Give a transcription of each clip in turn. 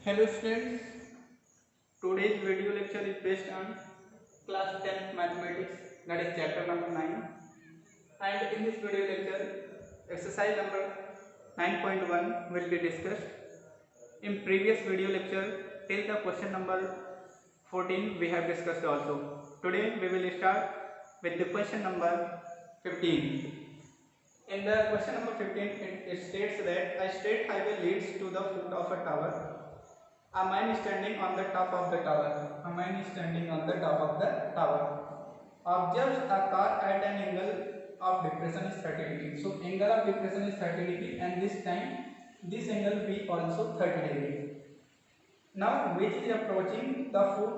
Hello students, today's video lecture is based on class 10th mathematics, that is chapter number 9, and in this video lecture exercise number 9.1 will be discussed. In previous video lecture till the question number 14 we have discussed also. Today we will start with the question number 15. In the question number 15 it states that a straight highway leads to the foot of a tower. A man is standing on the top of the tower. A man is standing on the top of the tower. Observes a car at an angle of depression is 30 degree. So angle of depression is 30 degree, and this time this angle will be also 30 degree. Now which is approaching the foot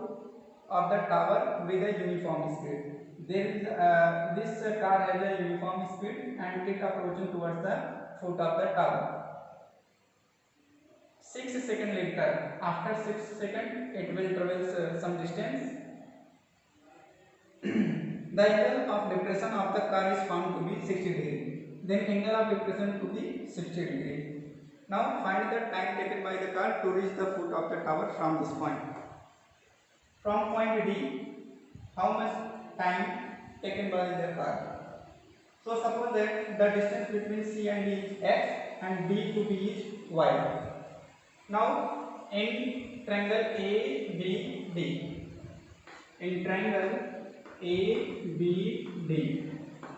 of the tower with a uniform speed. There is this car has a uniform speed and it approaching towards the foot of the tower. 6 seconds later, after 6 seconds, it will travel some distance. The angle of depression of the car is found to be 60 degree. Then angle of depression to be 60 degree. Now find the time taken by the car to reach the foot of the tower from this point. From point D, how much time taken by the car? So suppose that the distance between C and D is x and B to B is y. Now in triangle ABD,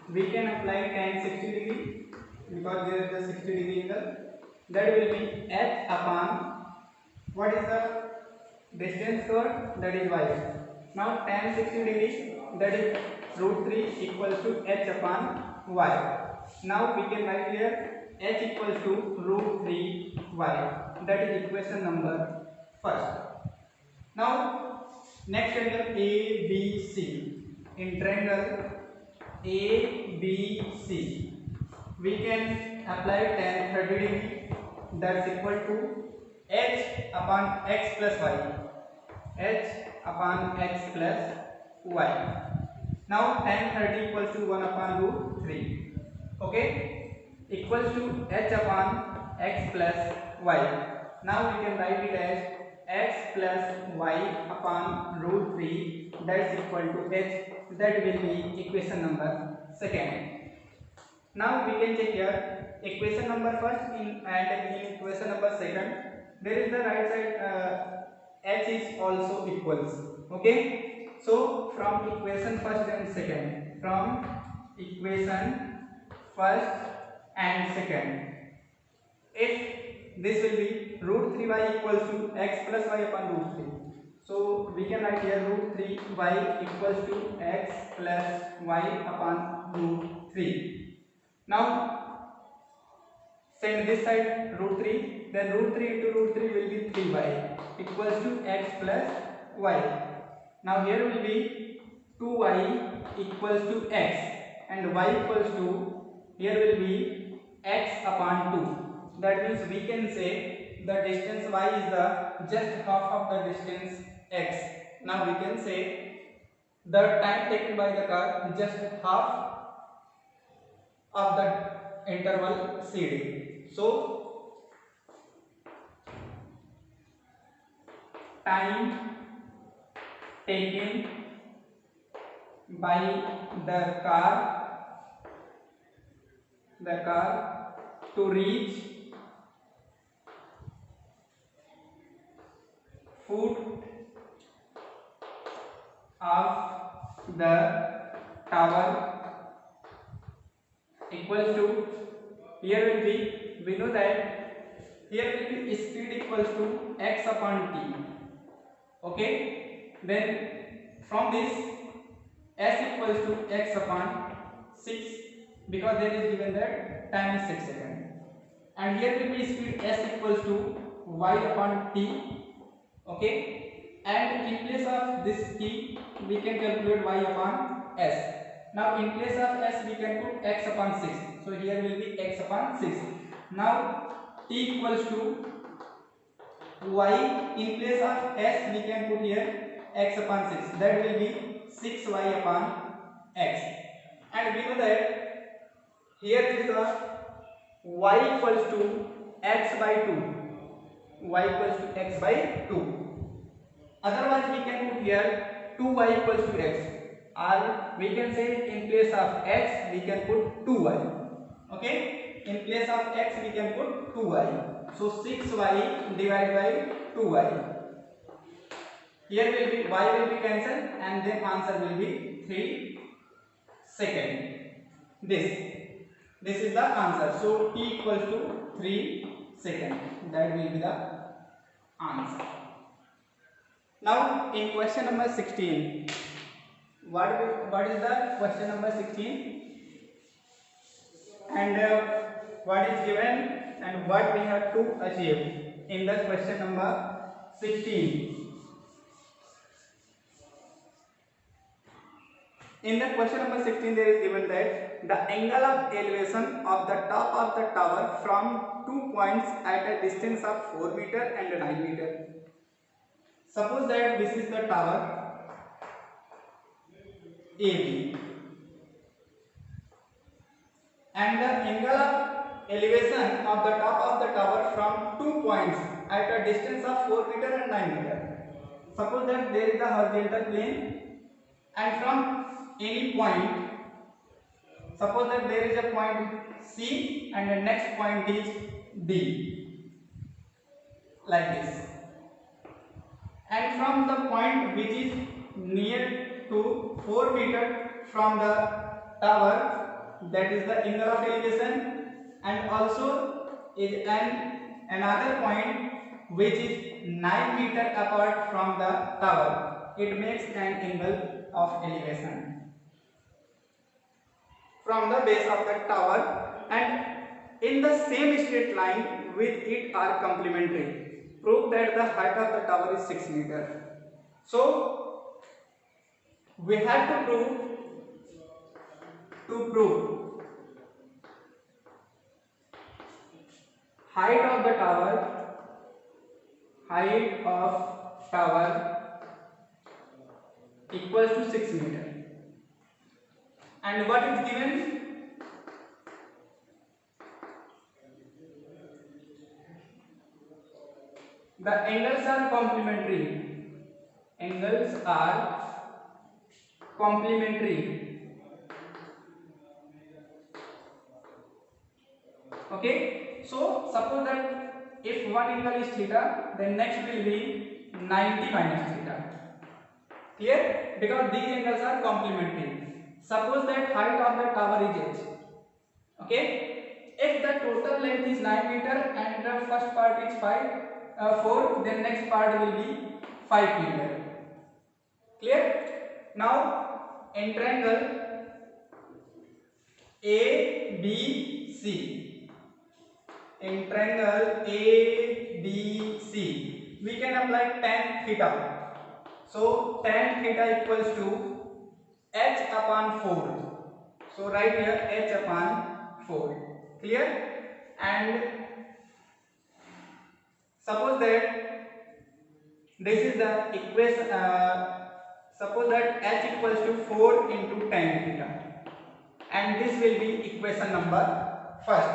we can apply tan 60 degree because there is a 60 degree angle. That will be h upon what is the distance covered, that is y. Now tan 60 degree, that is root 3 equals to h upon y. Now we can write here h equals to root 3 y. That is equation number first. Now next angle ABC. In triangle ABC, we can apply tan 30 degree, that's equal to h upon x plus y. H upon x plus y. Now tan 30 equals to 1 upon root 3. Okay, equals to h upon x plus y. Now we can write it as x plus y upon root 3, that's equal to h. That will be equation number second. Now we can check here equation number first and in equation number second there is the right side h is also equals. Okay, so from equation first and second, from equation first and second, if this will be root 3y equals to x plus y upon root 3. So we can write here root 3y equals to x plus y upon root 3. Now send this side root 3, then root 3 into root 3 will be 3y equals to x plus y. Now here will be 2y equals to x and y equals to, here will be x upon 2. That means we can say the distance y is the just half of the distance x. Now we can say the time taken by the car is just half of the interval CD. So time taken by the car to reach foot of the tower equals to, here will be, we know that here will be speed equals to x upon t. Okay, then from this s equals to x upon 6 because there is given that time is 6 seconds, and here will be speed s equals to y upon t. Okay, and in place of this t we can calculate y upon s. Now in place of s we can put x upon 6, so here will be x upon 6. Now t equals to y, in place of s we can put here x upon 6, that will be 6y upon x. And we know that here is the y equals to x by 2, y equals to x by 2. Otherwise we can put here 2y equals to x, or we can say in place of x we can put 2y. Okay, in place of x we can put 2y. So 6y divided by 2y. Here will be y will be cancelled and then answer will be 3 second. This is the answer. So t equals to 3 second. That will be the answer. Now in question number 16, what is the question number 16 and what is given and what we have to achieve in the question number 16. In the question number 16 there is given that the angle of elevation of the top of the tower from 2 points at a distance of 4 meter and 9 meter. Suppose that this is the tower AB and the angle of elevation of the top of the tower from 2 points at a distance of 4 meter and 9 meter. Suppose that there is a horizontal plane and from any point, suppose that there is a point C and the next point is D, like this, and from the point which is near to 4 meter from the tower, that is the angle of elevation, and also is another point which is 9 meter apart from the tower, it makes an angle of elevation from the base of the tower and in the same straight line with it are complementary. Prove that the height of the tower is 6 meter. So we have to prove height of tower equals to 6 meter. And what is given? The angles are complementary. Angles are complementary. Okay. So suppose that if one angle is theta, then next will be 90 minus theta. Clear? Because these angles are complementary. Suppose that height of the tower is h. Okay. If the total length is 9 meter and the first part is 4, then next part will be 5 meter. Clear? Now in triangle ABC, in triangle ABC, we can apply tan theta. So tan theta equals to h upon 4. So write here h upon 4. Clear? And suppose that this is the equation. Suppose that h equals to 4 into tan theta, and this will be equation number first.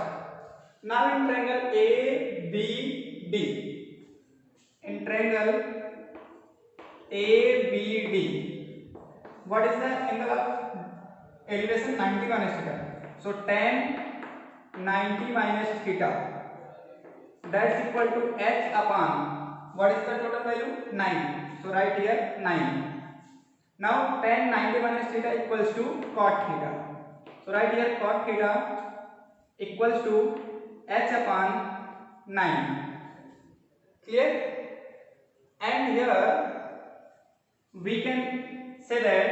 Now in triangle ABD, in triangle ABD, what is the angle of elevation? 90 minus theta. So tan 90 minus theta, that's equal to h upon, what is the total value? 9. So write here 9. Now tan 90 minus theta equals to cot theta. So write here cot theta equals to h upon 9. Clear? And here we can say that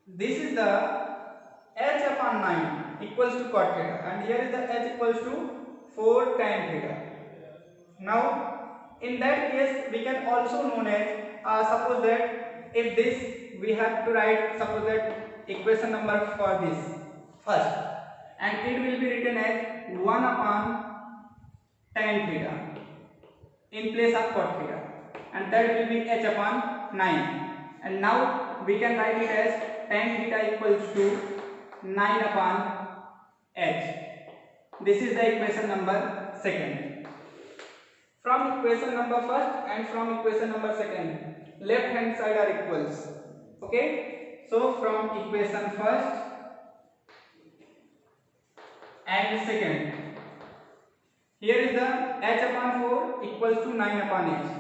this is the h upon 9 equals to cot theta, and here is the h equals to 4 tan theta. Now in that case we can also known as suppose that if this we have to write, suppose that equation number for this first, and it will be written as 1 upon tan theta in place of cot theta, and that will be h upon 9. And now we can write it as tan theta equals to 9 upon h. This is the equation number second. From equation number first and from equation number second, left hand side are equals. Okay, so from equation first and second, here is the h upon 4 equals to 9 upon h.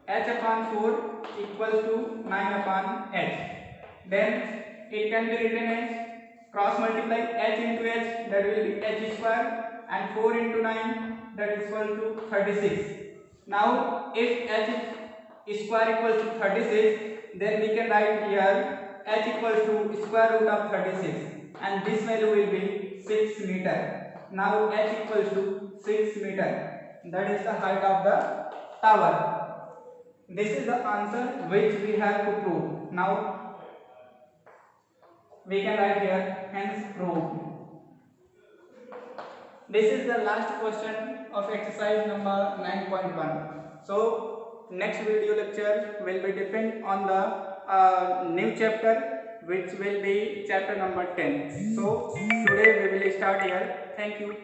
H upon 4 equals to 9 upon h. Then it can be written as cross multiply h into h, that will be h square, and 4 into 9, that is equal to 36. Now if h square equals to 36, then we can write here h equals to square root of 36, and this value will be 6 meter. Now h equals to 6 meter, that is the height of the tower. This is the answer which we have to prove. Now we can write here hence proved. This is the last question of exercise number 9.1. So next video lecture will be depend on the new chapter, which will be chapter number 10. So today we will start here. Thank you.